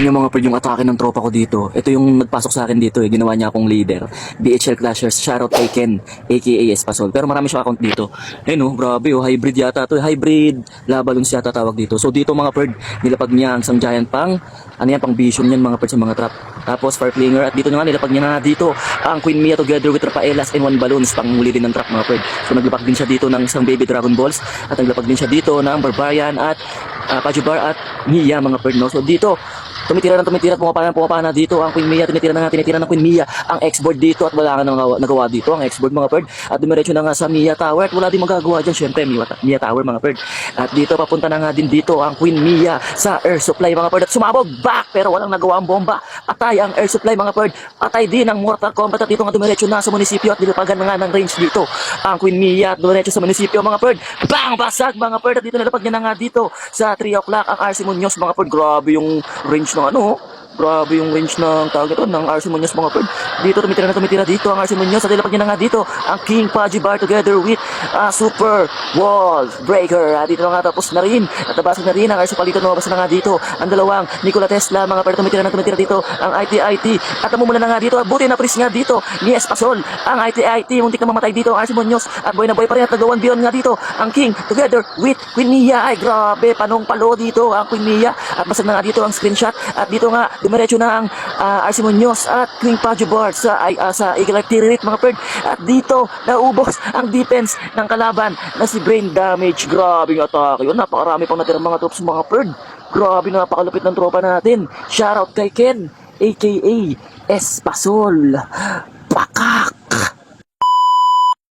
Yung mga pred yung atake ng tropa ko dito. Ito yung nagpasok sa akin dito eh. Ginawa niya akong leader. BHL Clashers, shoutout kay Ken, aka Espasol. Pero marami siya account dito. Eh no, grabe oh, hybrid yata to. Hybrid labalons yata tawag dito. So dito mga pred, nilapag niya ang isang giant pang, ano yan, pang vision yan mga pred sa mga trap. Tapos Farflinger at dito na nga nilapag niya na dito ang Queen Mia together with Rafaelas and 1 balloons pang muli din ng trap mga pred. So naglapag din siya dito ng isang baby Dragon Balls at naglapag din siya dito ng Barbarian at Pajubar at Mia mga pred no. So dito tumitira at pumapana dito ang Queen Mia, tinitira ng Queen Mia ang X-board dito at wala nga nagawa dito ang X-board mga perd. At dumiretso na nga sa Mia Tower at wala din magagawa dyan syempre Mia Tower mga perd. At dito papunta na nga din dito ang Queen Mia sa air supply mga perd at sumabog back pero walang nagawa ang bomba. Patay ang air supply mga perd. Patay din ang Mortal Kombat at dito nga dumiretso na sa munisipyo at nilapagan na nga ng range dito ang Queen Mia at dumiretso sa munisipyo mga perd. Bang! Basag mga perd at dito nilapag niya na nga dito sa 3 o'clock ang RC Munoz mga perd. Grabe yung range ng ano, grabe yung range ng target ng RC Munoz mga perd. Dito tumitira dito ang RC Munoz at nilapag niya na nga dito ang King Pajibar together with Super Wall Breaker. At dito na nga tapos na rin at nabasag na rin ang RC Palito. Lumabas na nga dito ang dalawang Nikola Tesla mga perd. Tumitira dito ang IT at namumula na nga dito at buti na pris nga dito ni Espasol ang IT muntik na mamatay dito ang RC Munoz at boy na boy pa rin at nagawan beyond nga dito ang King together with Queen Mia. Ay grabe, panong palo dito ang Queen Mia at basag na nga dito ang screenshot at dito nga dumiretso na ang RC Munoz at King Pajubar sa Eagle Artillery mga perd. At dito naubos ang defense ng kalaban na si Brain Damage. Grabing atake yun, napakarami pang natirang mga troops mga perd. Grabe, napakalupit ng tropa natin. Shoutout kay Ken aka Espasol. Pakak!